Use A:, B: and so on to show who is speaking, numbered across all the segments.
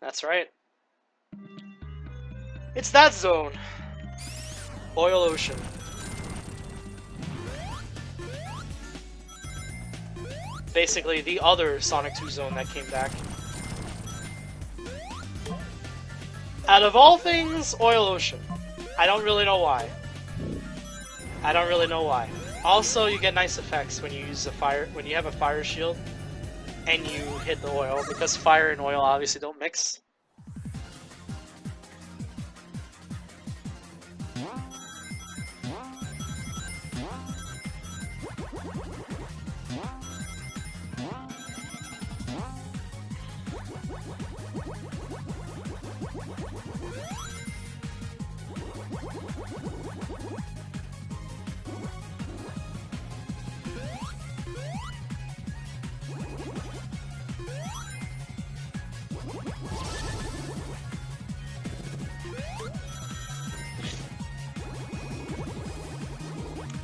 A: That's right. It's that zone. Oil Ocean. Basically, the other Sonic 2 zone that came back. Out of all things, Oil Ocean. I don't really know why. I don't really know why. Also, you get nice effects when you use a fire, when you have a fire shield, and you hit the oil, because fire and oil obviously don't mix.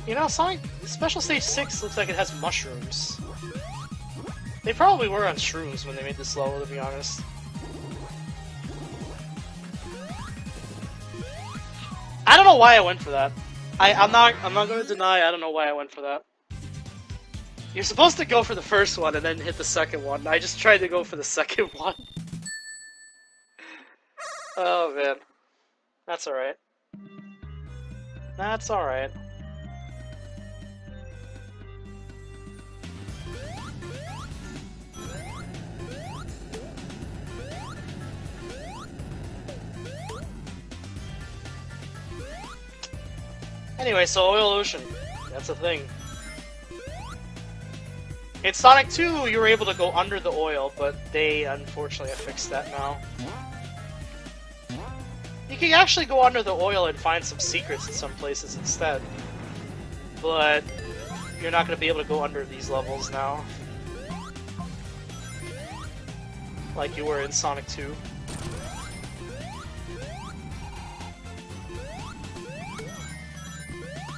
A: You know, Sonic Special Stage 6 looks like it has mushrooms. They probably were on shrooms when they made this level, to be honest. I don't know why I went for that. I'm not going to deny I don't know why I went for that. You're supposed to go for the first one and then hit the second one. I just tried to go for the second one. Oh man. That's alright. That's alright. Anyway, so Oil Ocean. That's a thing. In Sonic 2, you were able to go under the oil, but they unfortunately have fixed that now. You can actually go under the oil and find some secrets in some places instead. But you're not going to be able to go under these levels now. Like you were in Sonic 2.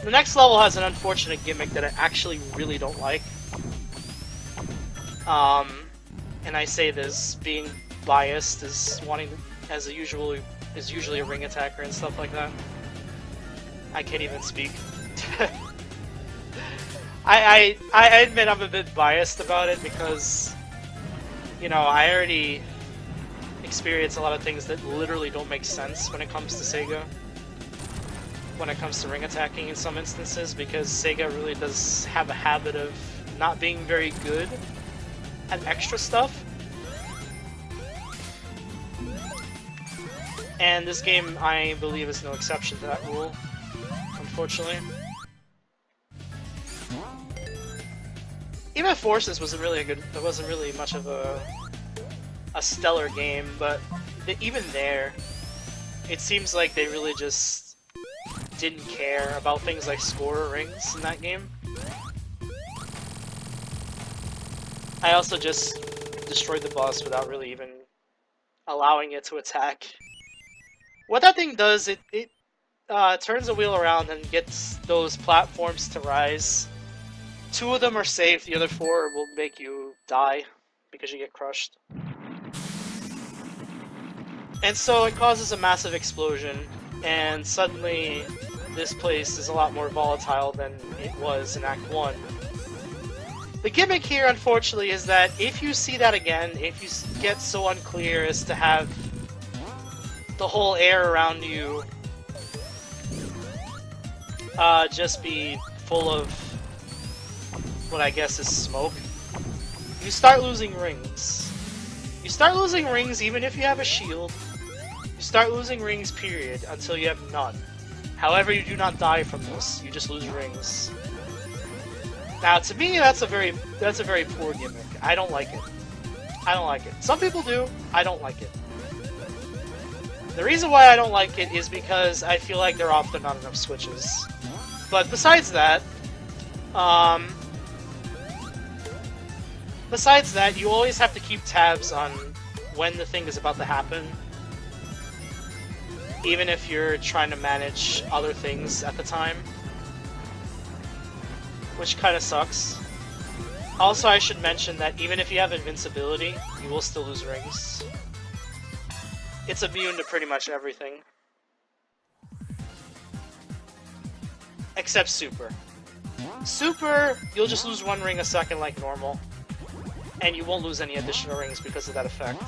A: The next level has an unfortunate gimmick that I actually really don't like. And I say this being biased as wanting as usually a ring attacker and stuff like that. I can't even speak. I admit I'm a bit biased about it because, you know, I already experience a lot of things that literally don't make sense when it comes to Sega. When it comes to ring attacking in some instances, because Sega really does have a habit of not being very good at extra stuff. And this game, I believe, is no exception to that rule, unfortunately. Even Forces wasn't really it wasn't really much of a stellar game, but even there, it seems like they really just didn't care about things like scorer rings in that game. I also just destroyed the boss without really even allowing it to attack. What that thing does, it turns the wheel around and gets those platforms to rise. 2 of them are safe, the other 4 will make you die because you get crushed. And so it causes a massive explosion, and suddenly this place is a lot more volatile than it was in Act 1. The gimmick here, unfortunately, is that if you see that again, if you get so unclear as to have the whole air around you just be full of what I guess is smoke, you start losing rings. You start losing rings even if you have a shield. You start losing rings, period, until you have none. However, you do not die from this, you just lose rings. Now, to me, that's a very poor gimmick. I don't like it. I don't like it. Some people do. I don't like it. The reason why I don't like it is because I feel like there are often not enough switches. But besides that, you always have to keep tabs on when the thing is about to happen. Even if you're trying to manage other things at the time. Which kind of sucks. Also, I should mention that even if you have invincibility, you will still lose rings. it's immune to pretty much everything. Except Super. Super, you'll just lose one ring a second like normal. And you won't lose any additional rings because of that effect.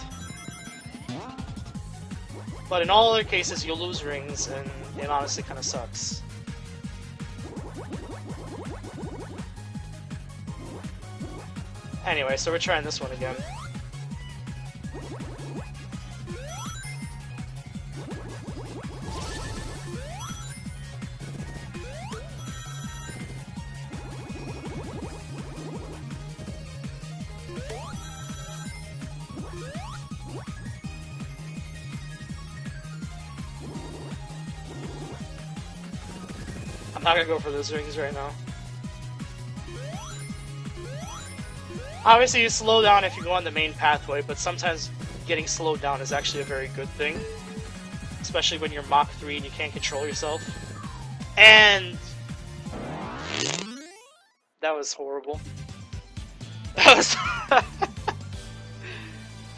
A: But in all other cases, you'll lose rings, and it honestly kind of sucks. Anyway, so we're trying this one again. I'm not gonna go for those rings right now. Obviously, you slow down if you go on the main pathway, but sometimes getting slowed down is actually a very good thing. Especially when you're Mach 3 and you can't control yourself. And... that was horrible. That was... that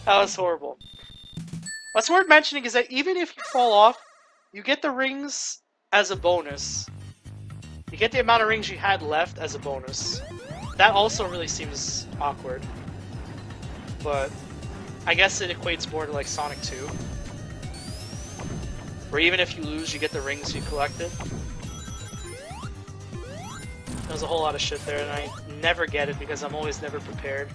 A: was horrible. What's worth mentioning is that even if you fall off, you get the rings as a bonus. You get the amount of rings you had left as a bonus. That also really seems awkward. But I guess it equates more to like Sonic 2. Where even if you lose, you get the rings you collected. There's a whole lot of shit there, and I never get it because I'm always never prepared.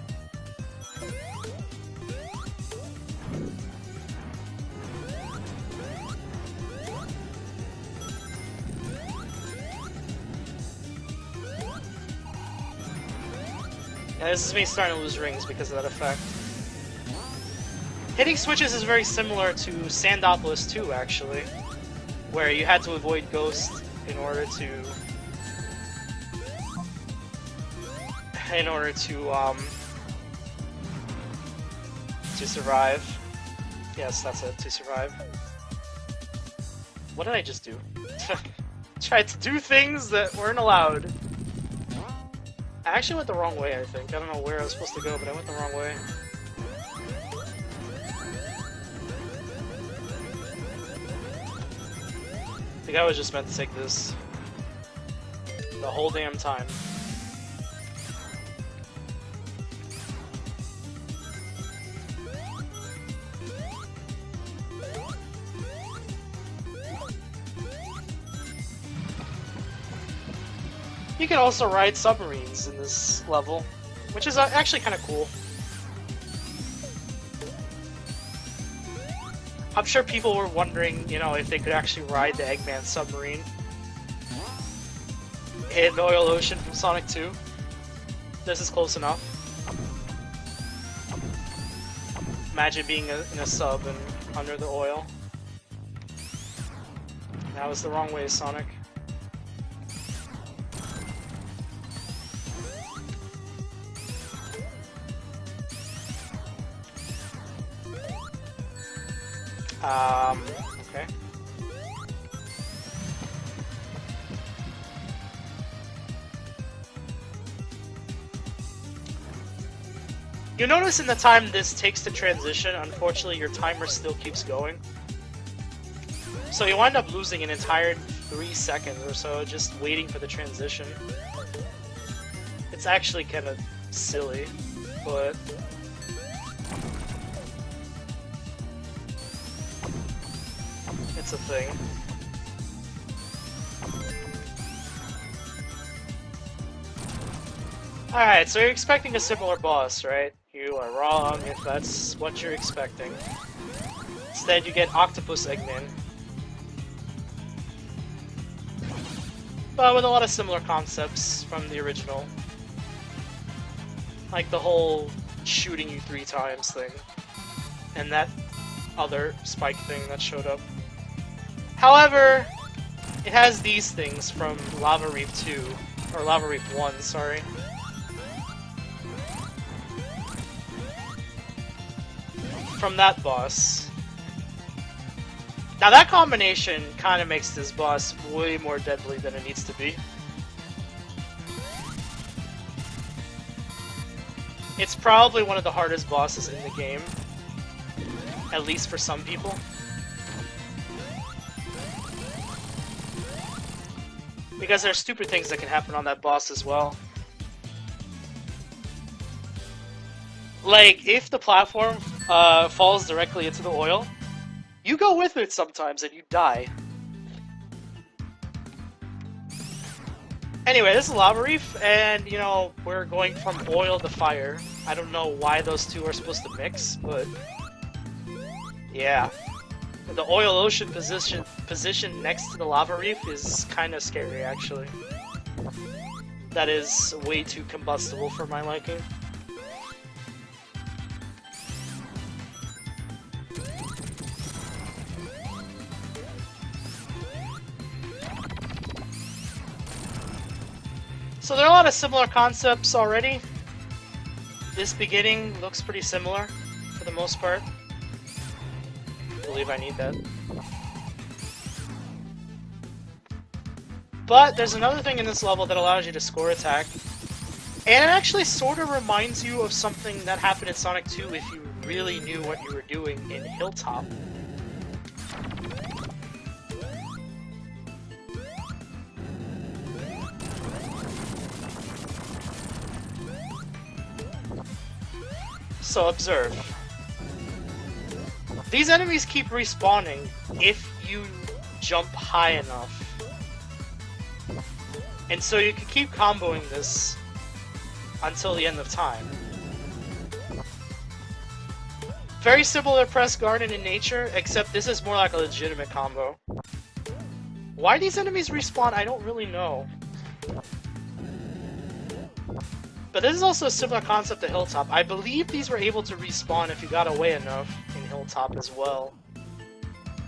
A: Yeah, this is me starting to lose rings because of that effect. Hitting switches is very similar to Sandopolis 2, actually, where you had to avoid Ghost in order to survive. Yes, that's it, to survive. What did I just do? Tried to do things that weren't allowed. I actually went the wrong way, I think. I don't know where I was supposed to go, but I went the wrong way. I think I was just meant to take this the whole damn time. You can also ride submarines in this level, which is actually kind of cool. I'm sure people were wondering, you know, if they could actually ride the Eggman submarine in the Oil Ocean from Sonic 2. This is close enough. Imagine being in a sub and under the oil. That was the wrong way, Sonic. Okay. You notice in the time this takes to transition, unfortunately your timer still keeps going. So you wind up losing an entire 3 seconds or so just waiting for the transition. It's actually kind of silly, but... it's a thing. Alright, so you're expecting a similar boss, right? You are wrong if that's what you're expecting. Instead, you get Octopus Eggman. But with a lot of similar concepts from the original. Like the whole shooting you 3 times thing. And that other spike thing that showed up. However, it has these things from Lava Reef 2, or Lava Reef 1, sorry. From that boss. Now that combination kind of makes this boss way more deadly than it needs to be. It's probably one of the hardest bosses in the game. At least for some people. Because there are stupid things that can happen on that boss as well. Like, if the platform falls directly into the oil, you go with it sometimes and you die. Anyway, this is Lava Reef, and, you know, we're going from oil to fire. I don't know why those two are supposed to mix, but... yeah. The oil ocean position next to the lava reef is kind of scary, actually. That is way too combustible for my liking. So there are a lot of similar concepts already. This beginning looks pretty similar, for the most part. I believe I need that. But there's another thing in this level that allows you to score attack. And it actually sort of reminds you of something that happened in Sonic 2 if you really knew what you were doing in Hilltop. So observe. These enemies keep respawning if you jump high enough. And so you can keep comboing this until the end of time. Very similar to Press Garden in nature, except this is more like a legitimate combo. Why these enemies respawn, I don't really know. But this is also a similar concept to Hilltop. I believe these were able to respawn if you got away enough in Hilltop as well.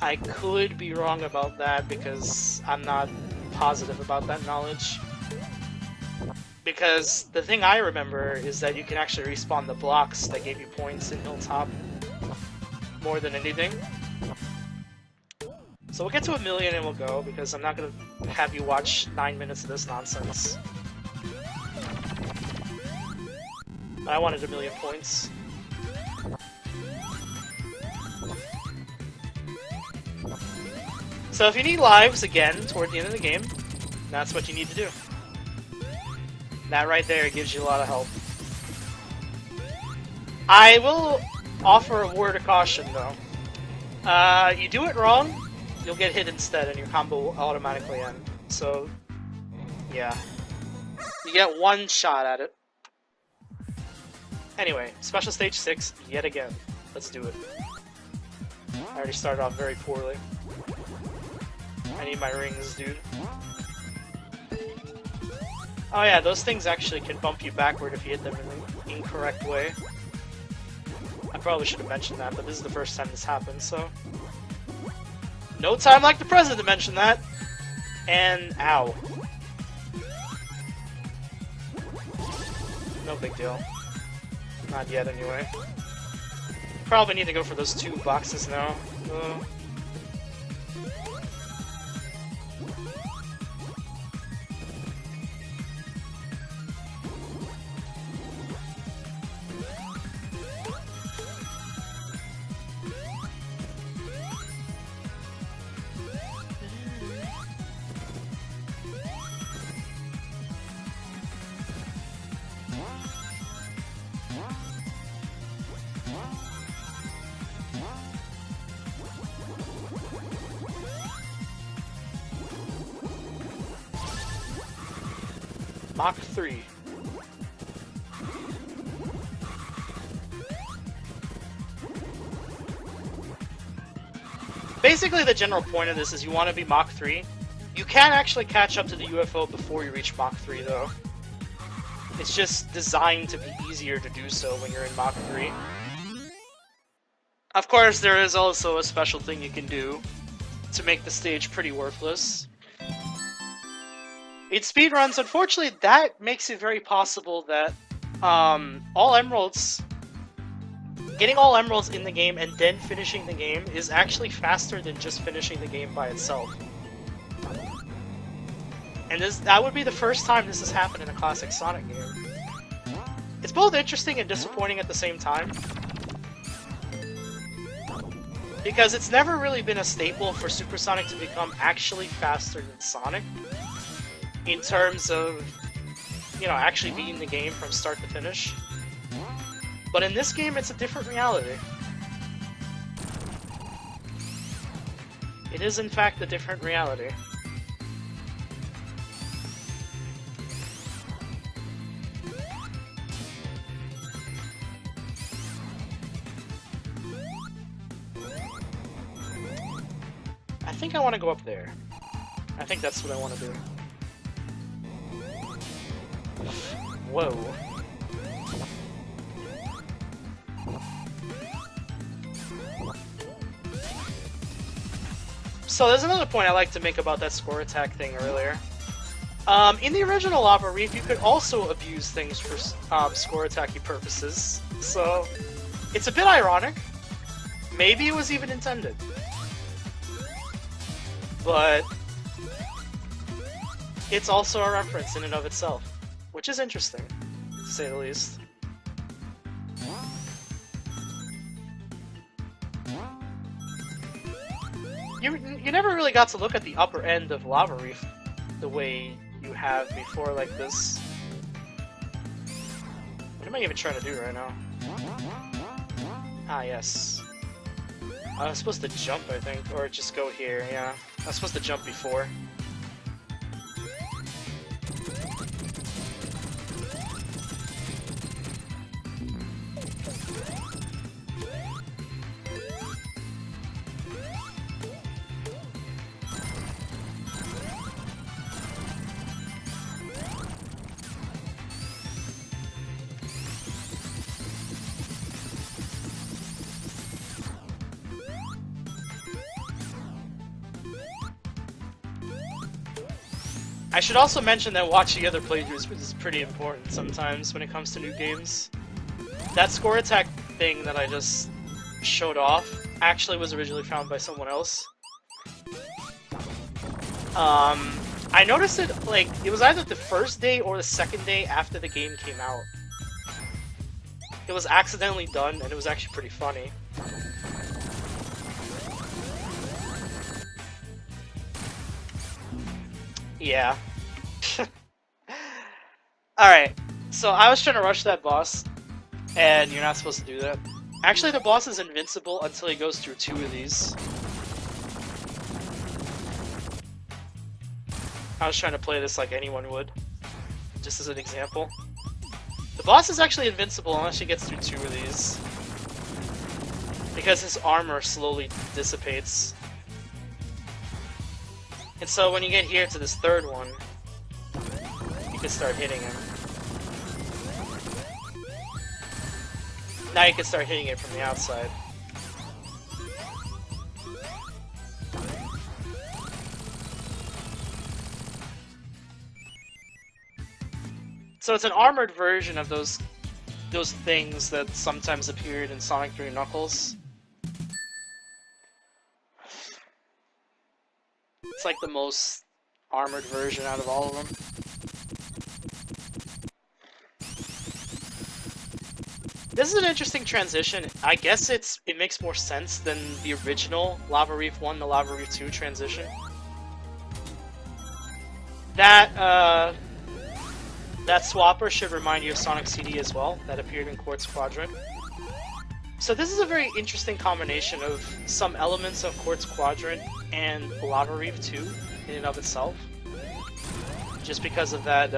A: I could be wrong about that because I'm not positive about that knowledge. Because the thing I remember is that you can actually respawn the blocks that gave you points in Hilltop more than anything. So we'll get to 1,000,000 and we'll go, because I'm not going to have you watch 9 minutes of this nonsense. I wanted 1,000,000 points. So if you need lives again toward the end of the game, that's what you need to do. That right there gives you a lot of help. I will offer a word of caution though. You do it wrong, you'll get hit instead and your combo will automatically end. So, yeah. You get one shot at it. Anyway, Special Stage 6, yet again. Let's do it. I already started off very poorly. I need my rings, dude. Oh yeah, those things actually can bump you backward if you hit them in the incorrect way. I probably should have mentioned that, but this is the first time this happened, so... no time like the present to mention that! And... ow. No big deal. Not yet, anyway. Probably need to go for those 2 boxes now. Mach 3. Basically, the general point of this is you want to be Mach 3. You can actually catch up to the UFO before you reach Mach 3, though. It's just designed to be easier to do so when you're in Mach 3. Of course, there is also a special thing you can do to make the stage pretty worthless. In speedruns, unfortunately, that makes it very possible that all emeralds, getting all emeralds in the game and then finishing the game is actually faster than just finishing the game by itself. And that would be the first time this has happened in a classic Sonic game. It's both interesting and disappointing at the same time. Because it's never really been a staple for Super Sonic to become actually faster than Sonic. In terms of, you know, actually beating the game from start to finish. But in this game, it's a different reality. It is, in fact, a different reality. I think I want to go up there. I think that's what I want to do. Whoa. So there's another point I like to make about that score attack thing earlier. In the original Lava Reef, you could also abuse things for score attacking purposes. So it's a bit ironic. Maybe it was even intended. But it's also a reference in and of itself, which is interesting, to say the least. You never really got to look at the upper end of Lava Reef the way you have before like this. What am I even trying to do right now? Ah, yes. I was supposed to jump, I think, or just go here, yeah. I was supposed to jump before. I should also mention that watching other playthroughs is pretty important sometimes when it comes to new games. That score attack thing that I just showed off actually was originally found by someone else. I noticed it, like, it was either the first day or the second day after the game came out. It was accidentally done, and it was actually pretty funny. Yeah. Alright, so I was trying to rush that boss, and you're not supposed to do that. Actually, the boss is invincible until he goes through 2 of these. I was trying to play this like anyone would, just as an example. The boss is actually invincible unless he gets through 2 of these, because his armor slowly dissipates. And so when you get here to this third one, you can start hitting him. Now you can start hitting it from the outside. So it's an armored version of those things that sometimes appeared in Sonic 3 Knuckles. It's like the most armored version out of all of them. This is an interesting transition. I guess it makes more sense than the original Lava Reef 1 to Lava Reef 2 transition. That swapper should remind you of Sonic CD as well, that appeared in Quartz Quadrant. So this is a very interesting combination of some elements of Quartz Quadrant and Lava Reef 2 in and of itself. Just because of that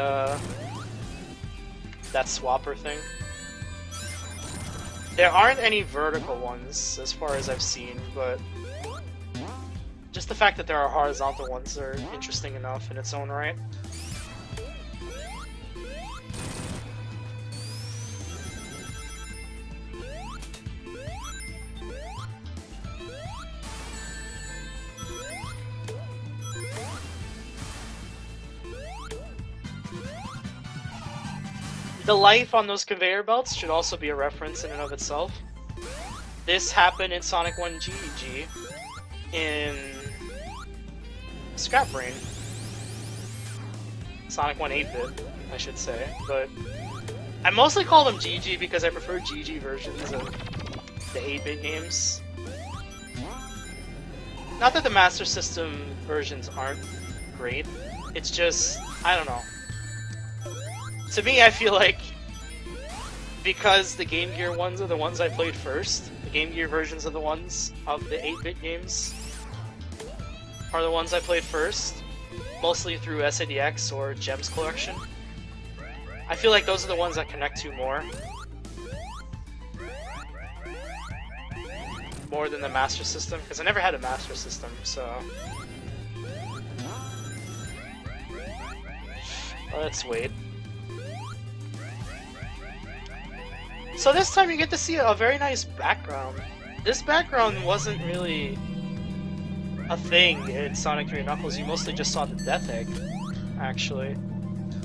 A: swapper thing. There aren't any vertical ones, as far as I've seen, but just the fact that there are horizontal ones are interesting enough in its own right. The life on those conveyor belts should also be a reference in and of itself. This happened in Sonic 1 GG, in Scrap Brain. Sonic 1 8-bit, I should say, but I mostly call them GG because I prefer GG versions of the 8-bit games. Not that the Master System versions aren't great, it's just, I don't know. To me, I feel like because the Game Gear ones are the ones I played first, the Game Gear versions of the ones of the 8-bit games are the ones I played first, mostly through SADX or Gems Collection. I feel like those are the ones I connect to more than the Master System, because I never had a Master System, so... Let's wait. So this time you get to see a very nice background. This background wasn't really a thing in Sonic 3 Knuckles, you mostly just saw the Death Egg, actually.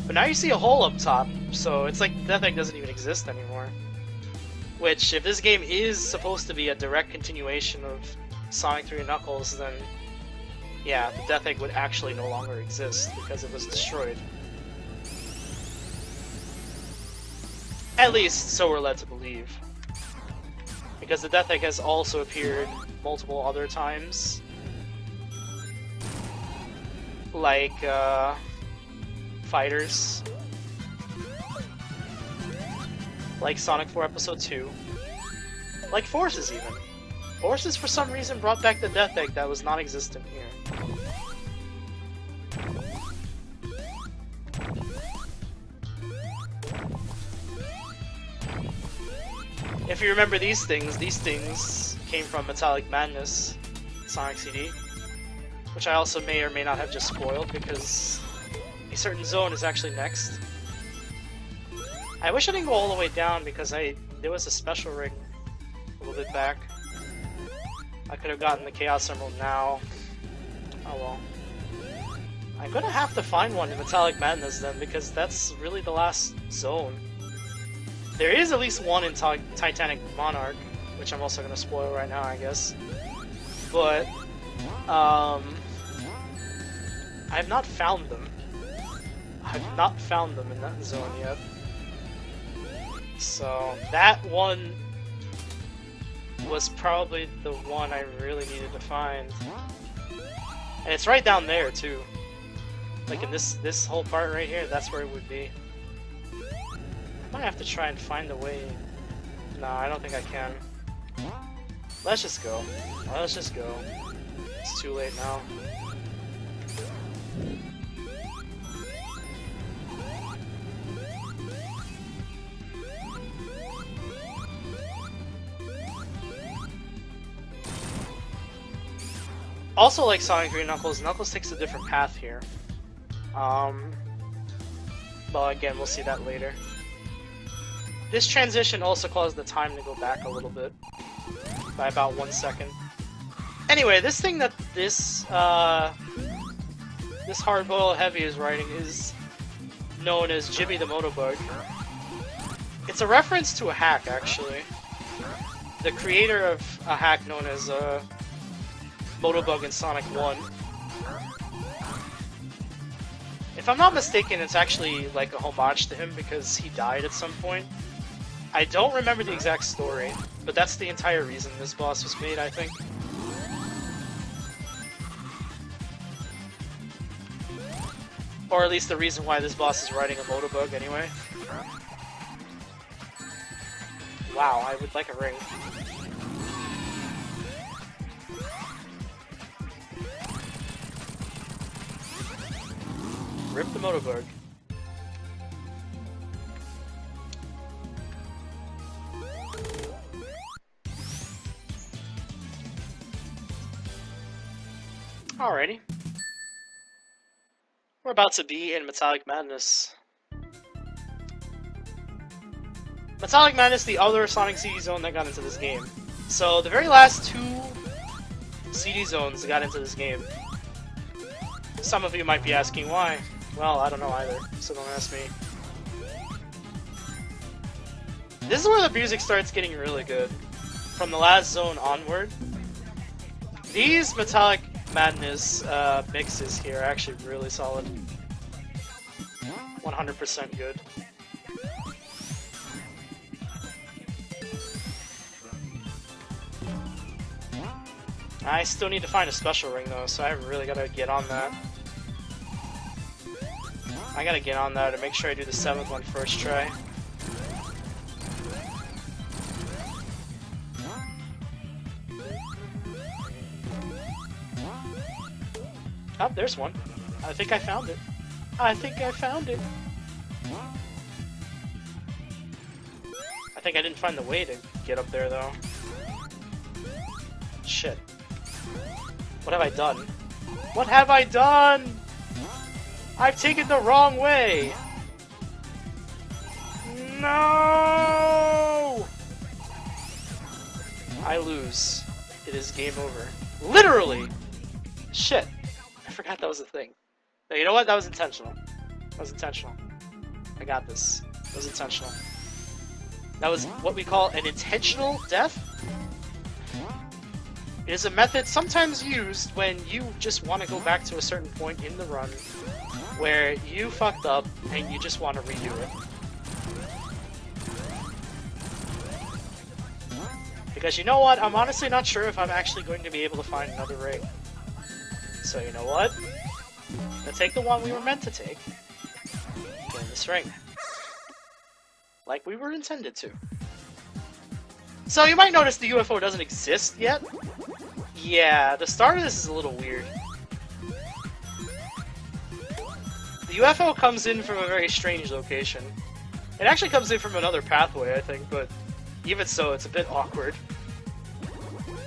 A: But now you see a hole up top, so it's like the Death Egg doesn't even exist anymore. Which, if this game is supposed to be a direct continuation of Sonic 3 Knuckles, then yeah, the Death Egg would actually no longer exist because it was destroyed. At least, so we're led to believe. Because the Death Egg has also appeared multiple other times. Like, Fighters. Like Sonic 4 Episode 2. Like Forces, even. Forces, for some reason, brought back the Death Egg that was non-existent here. If you remember these things came from Metallic Madness Sonic CD, which I also may or may not have just spoiled because a certain zone is actually next. I wish I didn't go all the way down because there was a special ring a little bit back. I could have gotten the Chaos Emerald now. Oh well. I'm gonna have to find one in Metallic Madness then because that's really the last zone. There is at least one in Titanic Monarch, which I'm also going to spoil right now, I guess. But, I have not found them. I have not found them in that zone yet. So, that one was probably the one I really needed to find. And it's right down there, too. Like in this whole part right here, that's where it would be. I might have to try and find a way. No, I don't think I can. Let's just go. Let's just go. It's too late now. Also, like Sonic 3 Knuckles, Knuckles takes a different path here. Well, again, we'll see that later. This transition also caused the time to go back a little bit, by about 1 second. Anyway, this thing that this Hardboiled Heavy is writing is known as Jimmy the Motobug. It's a reference to a hack, actually. The creator of a hack known as Motobug in Sonic 1. If I'm not mistaken, it's actually like a homage to him because he died at some point. I don't remember the exact story, but that's the entire reason this boss was made, I think. Or at least the reason why this boss is riding a Motobug anyway. Wow, I would like a ring. Rip the Motobug. Alrighty. We're about to be in Metallic Madness. Metallic Madness, the other Sonic CD zone that got into this game. So, the very last two CD zones got into this game. Some of you might be asking why. Well, I don't know either, so don't ask me. This is where the music starts getting really good. From the last zone onward. These Metallic Madness mixes here are actually really solid. 100% good. I still need to find a special ring though, so I really gotta get on that. I gotta get on that and make sure I do the 7th one first try. Oh, there's one. I think I found it. I think I found it. I think I didn't find the way to get up there though. Shit. What have I done? What have I done? I've taken the wrong way! No! I lose. It is game over. Literally! Shit. I forgot that was a thing. No, you know what? That was intentional. That was intentional. I got this. That was intentional. That was what we call an intentional death. It is a method sometimes used when you just want to go back to a certain point in the run where you fucked up and you just want to redo it. Because you know what? I'm honestly not sure if I'm actually going to be able to find another ring. So you know what? Let's take the one we were meant to take. Get in this ring. Like we were intended to. So you might notice the UFO doesn't exist yet. Yeah, the start of this is a little weird. The UFO comes in from a very strange location. It actually comes in from another pathway, I think, but even so, it's a bit awkward.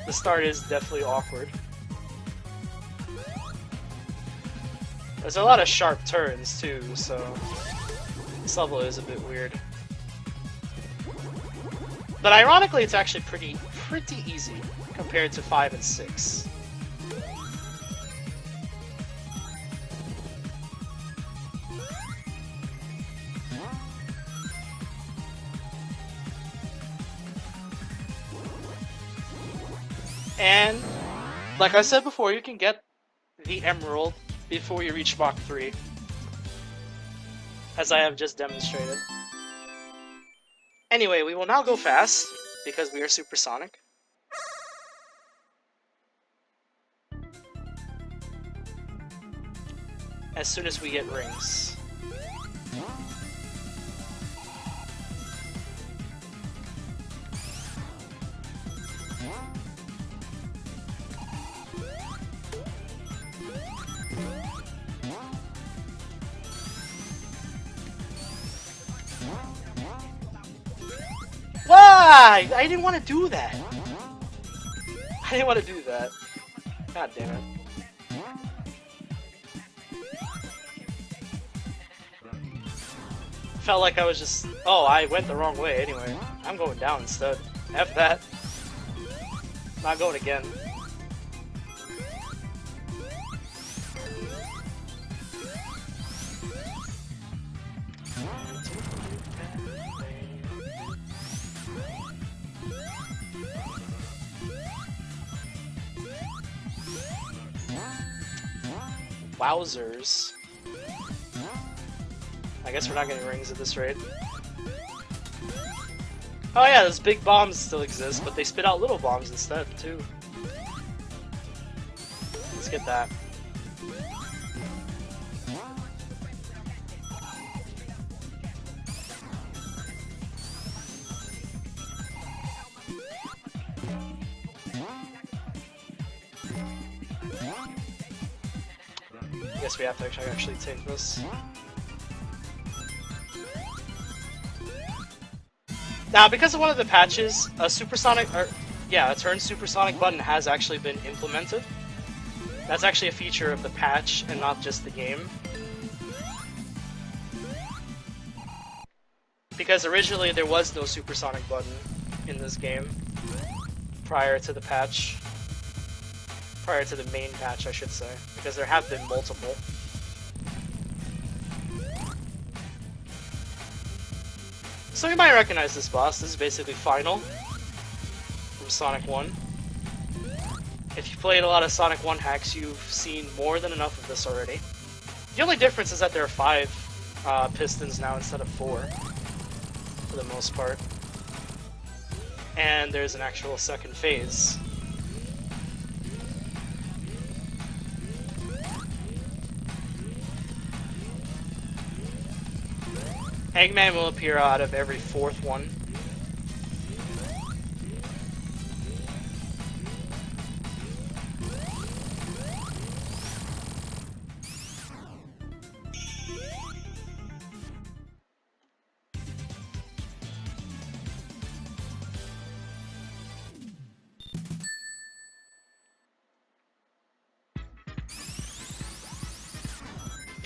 A: The start is definitely awkward. There's a lot of sharp turns, too, so this level is a bit weird. But ironically, it's actually pretty easy compared to 5 and 6. And, like I said before, you can get the Emerald before you reach Mach 3. As I have just demonstrated. Anyway, we will now go fast, because we are supersonic. As soon as we get rings. Why? I didn't want to do that. I didn't want to do that. God damn it. Felt like I was just... Oh, I went the wrong way anyway. I'm going down instead. F that. Not going again. Wowzers. I guess we're not getting rings at this rate. Oh yeah, those big bombs still exist, but they spit out little bombs instead, too. Let's get that. I guess we have to actually take this. Now, because of one of the patches, a turn supersonic button has actually been implemented. That's actually a feature of the patch and not just the game. Because originally there was no supersonic button in this game prior to the patch. Prior to the main patch, I should say, because there have been multiple. So you might recognize this boss. This is basically Final from Sonic 1. If you've played a lot of Sonic 1 hacks, you've seen more than enough of this already. The only difference is that there are 5 pistons now instead of 4, for the most part. And there's an actual second phase. Eggman will appear out of every fourth one.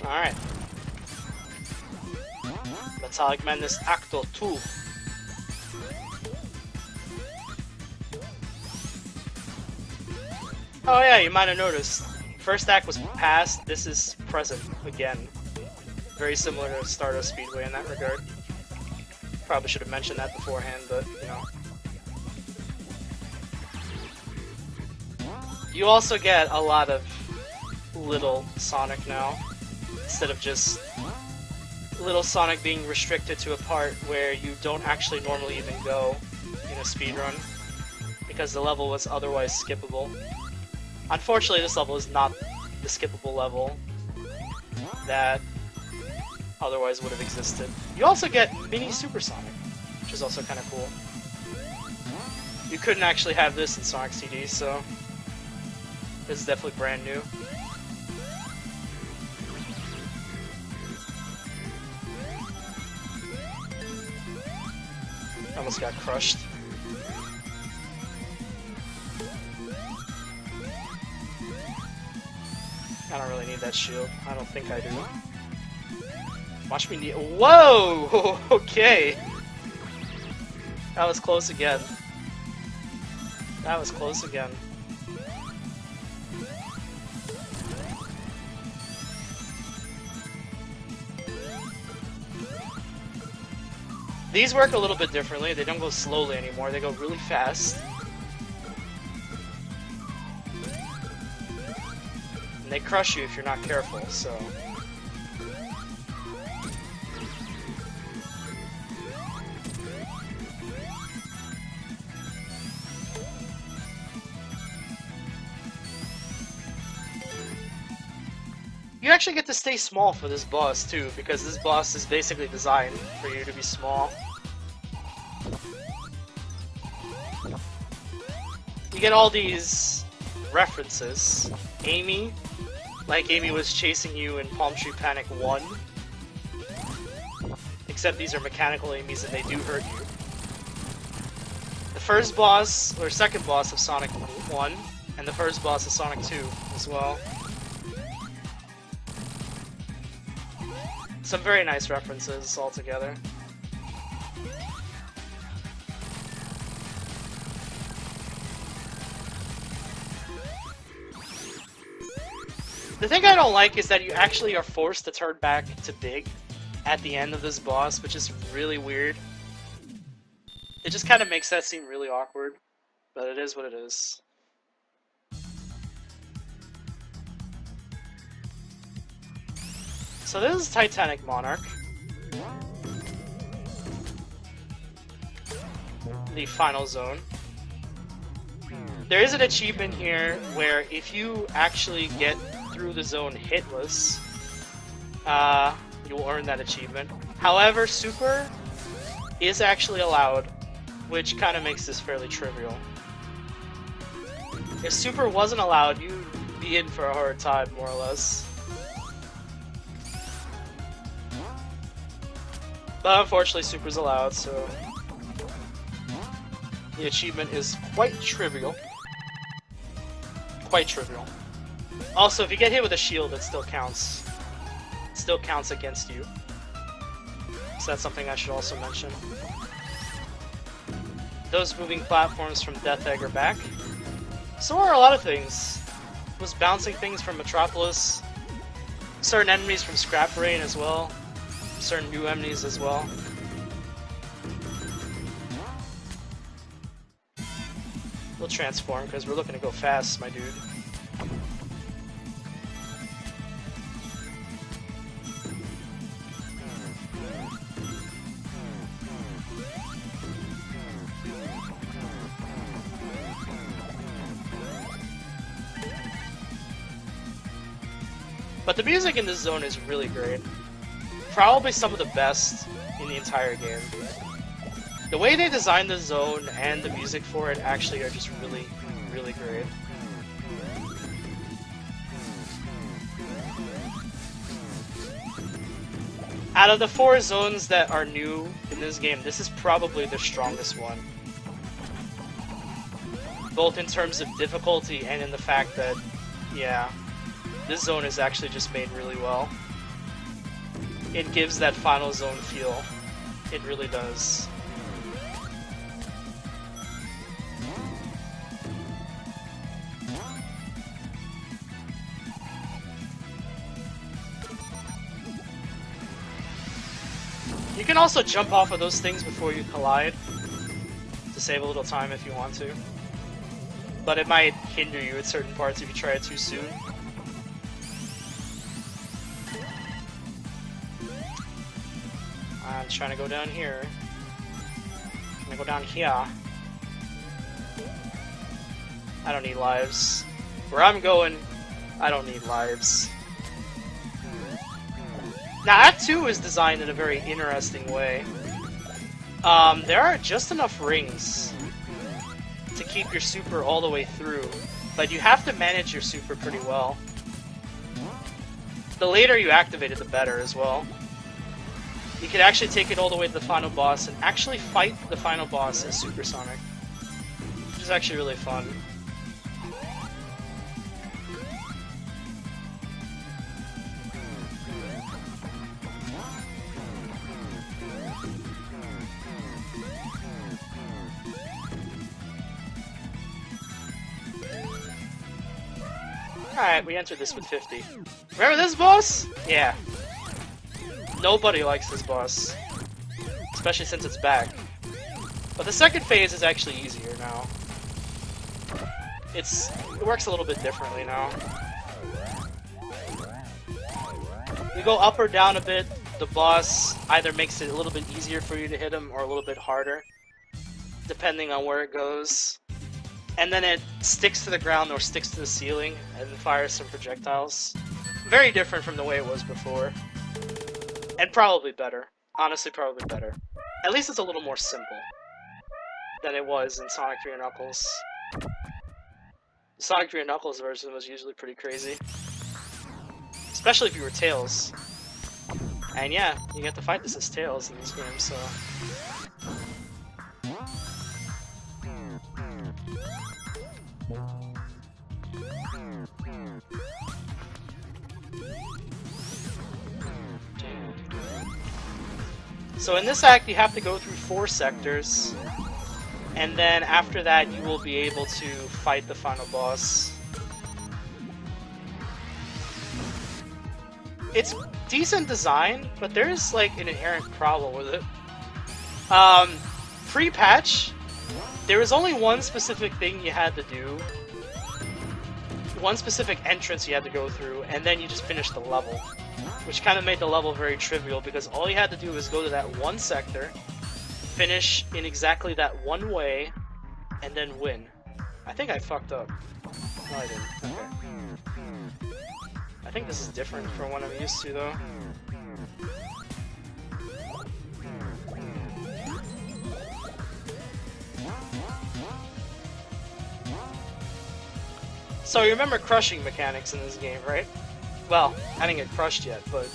A: Alright. Metallic Madness Acto 2. Oh yeah, you might have noticed. First act was past, this is present again. Very similar to Stardust Speedway in that regard. Probably should have mentioned that beforehand, but you know. You also get a lot of little Sonic now, instead of just little Sonic being restricted to a part where you don't actually normally even go in a speedrun, because the level was otherwise skippable. Unfortunately, this level is not the skippable level that otherwise would have existed. You also get Mini Supersonic, which is also kind of cool. You couldn't actually have this in Sonic CD, so this is definitely brand new. Almost got crushed. I don't really need that shield. I don't think I do. Watch me need— Whoa! Okay! That was close again. That was close again. These work a little bit differently. They don't go slowly anymore. They go really fast. And they crush you if you're not careful, so... You actually get to stay small for this boss too, because this boss is basically designed for you to be small. You get all these references. Amy, like Amy was chasing you in Palm Tree Panic 1. Except these are mechanical Amy's and they do hurt you. The first boss, or second boss of Sonic 1, and the first boss of Sonic 2 as well. Some very nice references altogether. The thing I don't like is that you actually are forced to turn back to dig at the end of this boss, which is really weird. It just kind of makes that seem really awkward, but it is what it is. So this is Titanic Monarch. The final zone. There is an achievement here where if you actually get through the zone hitless, you'll earn that achievement. However, Super is actually allowed, which kind of makes this fairly trivial. If Super wasn't allowed, you'd be in for a hard time, more or less. But unfortunately, Super's allowed, so the achievement is quite trivial. Quite trivial. Also, if you get hit with a shield, it still counts. It still counts against you. So that's something I should also mention. Those moving platforms from Death Egg are back. So are a lot of things. Those bouncing things from Metropolis. Certain enemies from Scrap Rain as well. Certain new enemies as well. We'll transform because we're looking to go fast, my dude. But the music in this zone is really great. Probably some of the best in the entire game. The way they designed the zone and the music for it actually are just really, really great. Out of the 4 zones that are new in this game, this is probably the strongest one. Both in terms of difficulty and in the fact that, yeah, this zone is actually just made really well. It gives that final zone feel. It really does. You can also jump off of those things before you collide to save a little time if you want to. But it might hinder you at certain parts if you try it too soon. I'm trying to go down here. I'm gonna go down here. I don't need lives. Where I'm going, I don't need lives. Now, Act 2 is designed in a very interesting way. There are just enough rings to keep your super all the way through, but you have to manage your super pretty well. The later you activate it, the better as well. You can actually take it all the way to the final boss and actually fight the final boss as Supersonic, which is actually really fun. Alright, we entered this with 50. Remember this boss? Yeah. Nobody likes this boss. Especially since it's back. But the second phase is actually easier now. It works a little bit differently now. You go up or down a bit, the boss either makes it a little bit easier for you to hit him or a little bit harder, depending on where it goes. And then it sticks to the ground or sticks to the ceiling and fires some projectiles. Very different from the way it was before. And probably better. Honestly, probably better. At least it's a little more simple than it was in Sonic 3 and Knuckles. The Sonic 3 and Knuckles version was usually pretty crazy. Especially if you were Tails. And yeah, you get to fight this as Tails in this game, so... So in this act, you have to go through 4 sectors, and then after that, you will be able to fight the final boss. It's decent design, but there's like an inherent problem with it. Pre-patch, there was only one specific thing you had to do, one specific entrance you had to go through, and then you just finished the level. Which kind of made the level very trivial, because all you had to do was go to that one sector, finish in exactly that one way, and then win. I think I fucked up. No, I didn't. Okay. I think this is different from what I'm used to, though. So you remember crushing mechanics in this game, right? Well, I didn't get crushed yet, but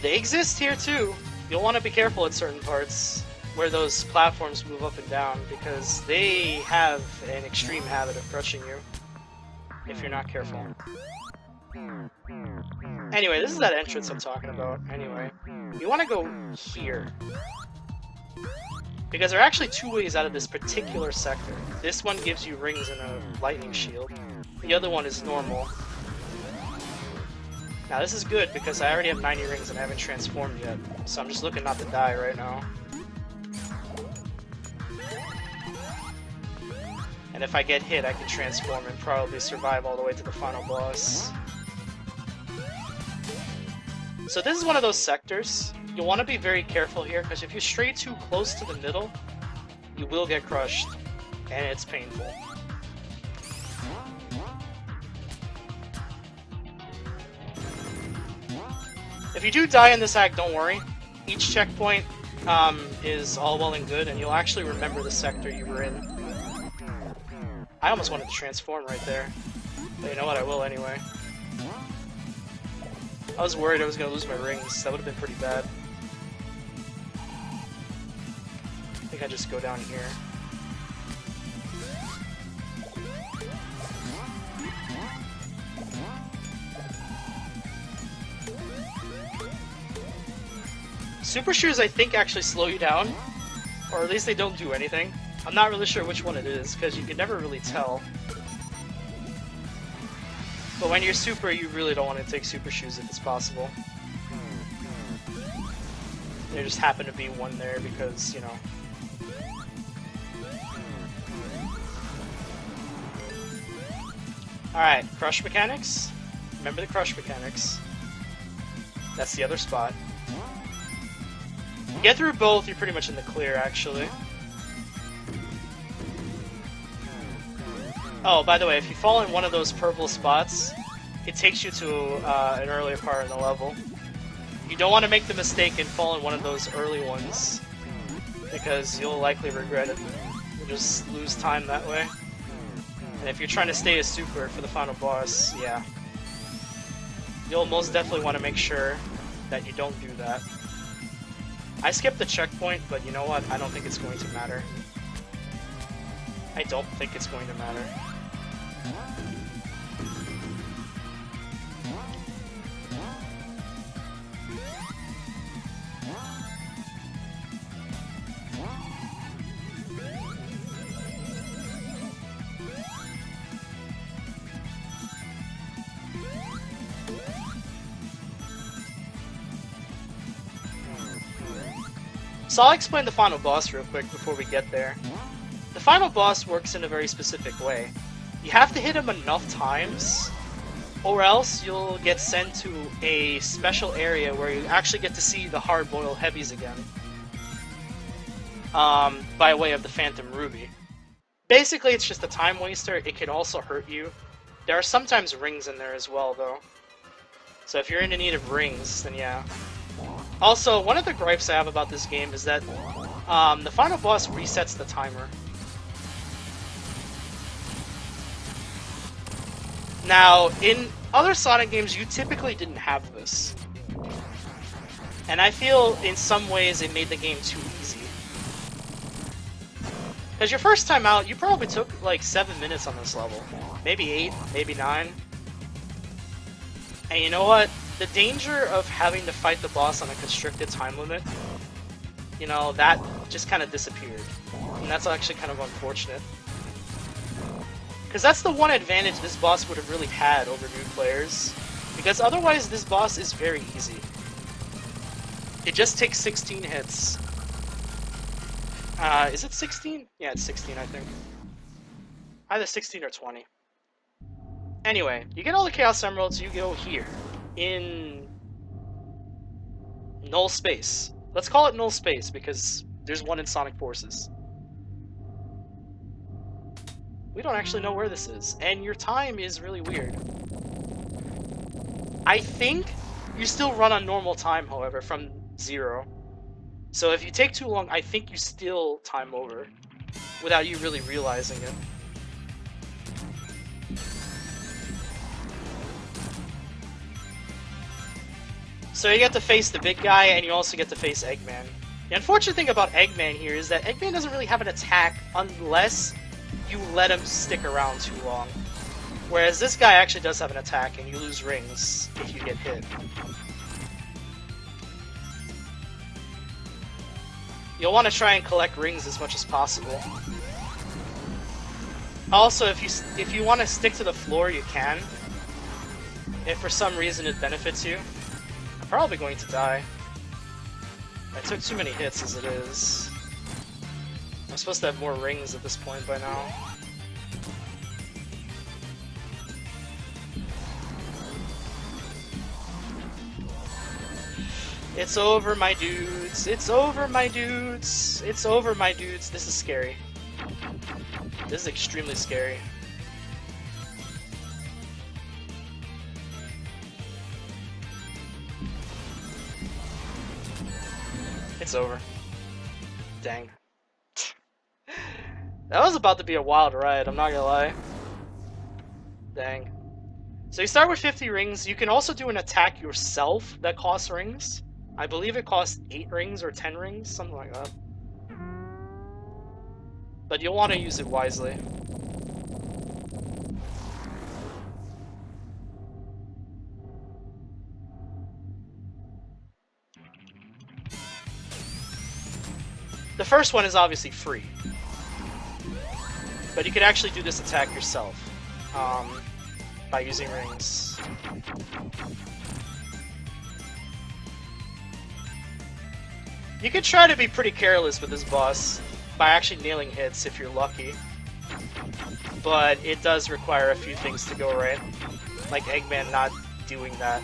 A: they exist here too. You'll want to be careful at certain parts where those platforms move up and down, because they have an extreme habit of crushing you if you're not careful. Anyway, this is that entrance I'm talking about. Anyway, you want to go here, because there are actually 2 ways out of this particular sector. This one gives you rings and a lightning shield. The other one is normal. Now this is good because I already have 90 rings and I haven't transformed yet, so I'm just looking not to die right now. And if I get hit, I can transform and probably survive all the way to the final boss. So this is one of those sectors. You'll want to be very careful here, because if you stray too close to the middle, you will get crushed, and it's painful. If you do die in this act, don't worry. Each checkpoint is all well and good, and you'll actually remember the sector you were in. I almost wanted to transform right there. But you know what, I will anyway. I was worried I was going to lose my rings. That would have been pretty bad. I think I just go down here. Super shoes, I think, actually slow you down. Or at least they don't do anything. I'm not really sure which one it is, because you can never really tell. But when you're super, you really don't want to take super shoes if it's possible. There just happened to be one there because, you know. Alright, crush mechanics. Remember the crush mechanics. That's the other spot. You get through both, you're pretty much in the clear, actually. Oh, by the way, if you fall in one of those purple spots, it takes you to an earlier part in the level. You don't want to make the mistake and fall in one of those early ones, because you'll likely regret it. You'll just lose time that way. And if you're trying to stay a super for the final boss, yeah. You'll most definitely want to make sure that you don't do that. I skipped the checkpoint, but you know what? I don't think it's going to matter. I don't think it's going to matter. So I'll explain the final boss real quick before we get there. The final boss works in a very specific way. You have to hit him enough times, or else you'll get sent to a special area where you actually get to see the hard-boiled heavies again. By way of the Phantom Ruby. Basically, it's just a time waster. It can also hurt you. There are sometimes rings in there as well, though. So if you're in need of rings, then yeah. Also, one of the gripes I have about this game is that the final boss resets the timer. Now, in other Sonic games, you typically didn't have this. And I feel, in some ways, it made the game too easy. Because your first time out, you probably took like 7 minutes on this level. Maybe 8, maybe 9. And you know what? The danger of having to fight the boss on a constricted time limit, you know, that just kind of disappeared. And that's actually kind of unfortunate. Because that's the one advantage this boss would have really had over new players. Because otherwise, this boss is very easy. It just takes 16 hits. Is it 16? Yeah, it's 16, I think. Either 16 or 20. Anyway, you get all the Chaos Emeralds, you go here. In null space. Let's call it null space because there's one in Sonic Forces. We don't actually know where this is, and your time is really weird. I think you still run on normal time, however, from 0. So if you take too long, I think you still time over without you really realizing it. So you get to face the big guy, and you also get to face Eggman. The unfortunate thing about Eggman here is that Eggman doesn't really have an attack unless you let him stick around too long. Whereas this guy actually does have an attack, and you lose rings if you get hit. You'll want to try and collect rings as much as possible. Also, if you want to stick to the floor, you can. If for some reason it benefits you. I'm probably going to die. I took too many hits as it is. I'm supposed to have more rings at this point by now. It's over, my dudes. It's over, my dudes. It's over, my dudes. This is scary. This is extremely scary. It's over. Dang. That was about to be a wild ride, I'm not gonna lie. Dang. So you start with 50 rings. You can also do an attack yourself that costs rings. I believe it costs 8 rings or 10 rings, something like that. But you'll want to use it wisely. The first one is obviously free. But you can actually do this attack yourself by using rings. You can try to be pretty careless with this boss by actually nailing hits if you're lucky. But it does require a few things to go right. Like Eggman not doing that.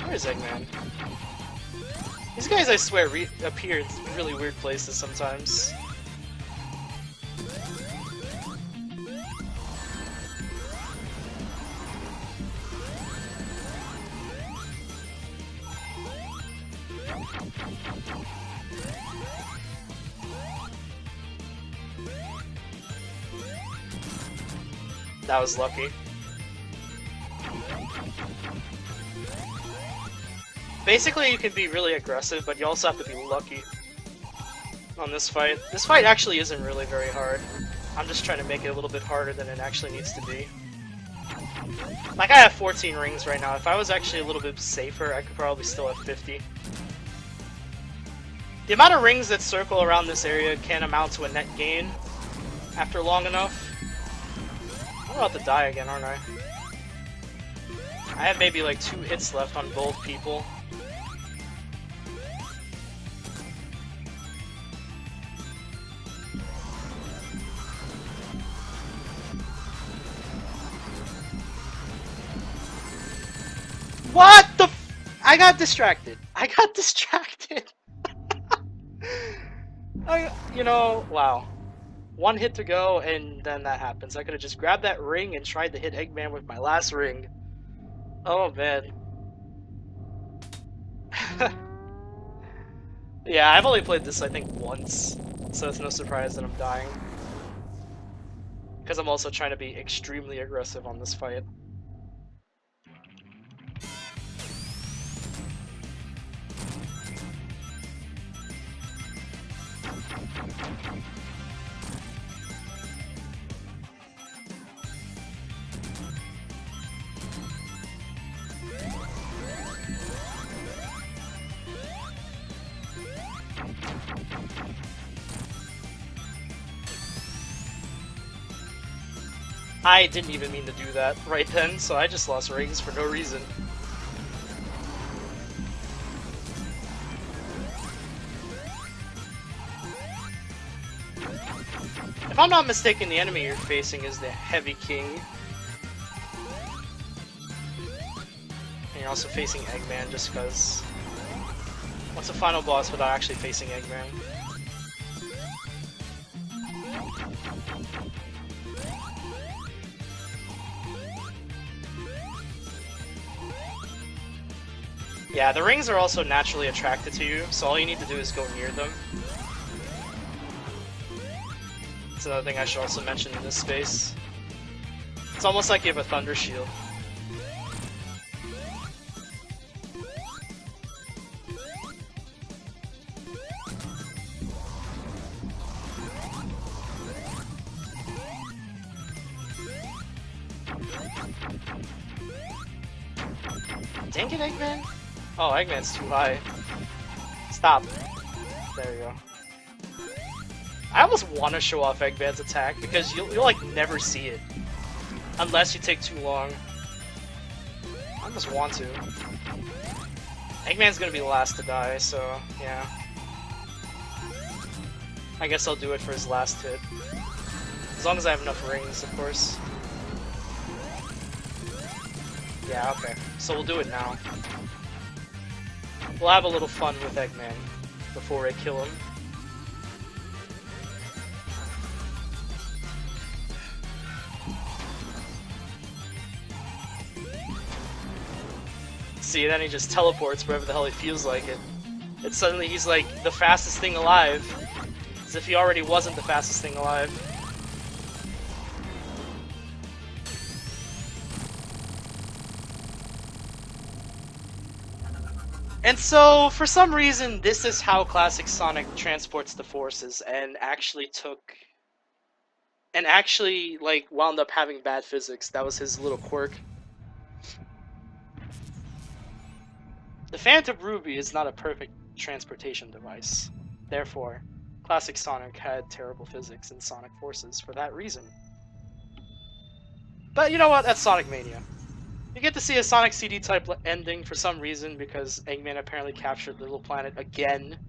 A: Where's Eggman? These guys, I swear, appear in really weird places sometimes. That was lucky. Basically, you can be really aggressive, but you also have to be lucky on this fight. This fight actually isn't really very hard. I'm just trying to make it a little bit harder than it actually needs to be. Like, I have 14 rings right now. If I was actually a little bit safer, I could probably still have 50. The amount of rings that circle around this area can amount to a net gain after long enough. I'm about to die again, aren't I? I have maybe like 2 hits left on both people. What the f— I got distracted. I got distracted. You know, wow. 1 hit to go, and then that happens. I could have just grabbed that ring and tried to hit Eggman with my last ring. Oh, man. Yeah, I've only played this, I think, once, so it's no surprise that I'm dying. Because I'm also trying to be extremely aggressive on this fight. I didn't even mean to do that right then, so I just lost rings for no reason. If I'm not mistaken, the enemy you're facing is the Heavy King. And you're also facing Eggman just because... What's the final boss without actually facing Eggman? Yeah, the rings are also naturally attracted to you, so all you need to do is go near them. That's another thing I should also mention in this space. It's almost like you have a thunder shield. Dang it, Eggman! Oh, Eggman's too high. Stop. There you go. I almost want to show off Eggman's attack because you'll like never see it unless you take too long. I almost want to. Eggman's gonna be the last to die, so yeah. I guess I'll do it for his last hit. As long as I have enough rings, of course. Yeah, okay. So we'll do it now. We'll have a little fun with Eggman before I kill him. See, then he just teleports wherever the hell he feels like it. And suddenly he's like the fastest thing alive. As if he already wasn't the fastest thing alive. And so, for some reason, this is how Classic Sonic transports the forces, and actually like, wound up having bad physics. That was his little quirk. The Phantom Ruby is not a perfect transportation device. Therefore, Classic Sonic had terrible physics in Sonic Forces for that reason. But you know what? That's Sonic Mania. You get to see a Sonic CD-type ending for some reason, because Eggman apparently captured the little planet again.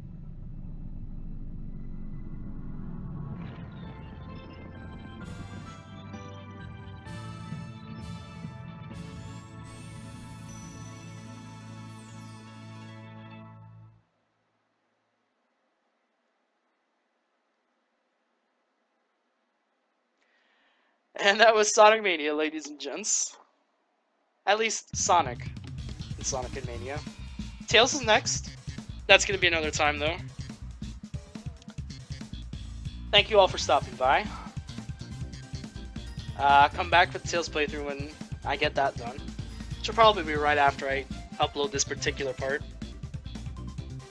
A: And that was Sonic Mania, ladies and gents. At least Sonic in Sonic and Mania. Tails is next. That's going to be another time, though. Thank you all for stopping by. Come back for the Tails playthrough when I get that done. Which will probably be right after I upload this particular part.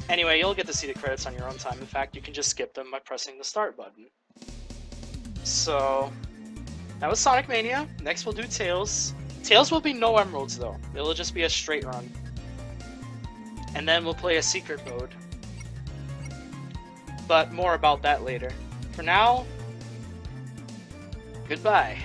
A: Anyway, you'll get to see the credits on your own time. In fact, you can just skip them by pressing the start button. So, that was Sonic Mania. Next we'll do Tails. Tails will be no emeralds though. It'll just be a straight run. And then we'll play a secret mode. But more about that later. For now, goodbye.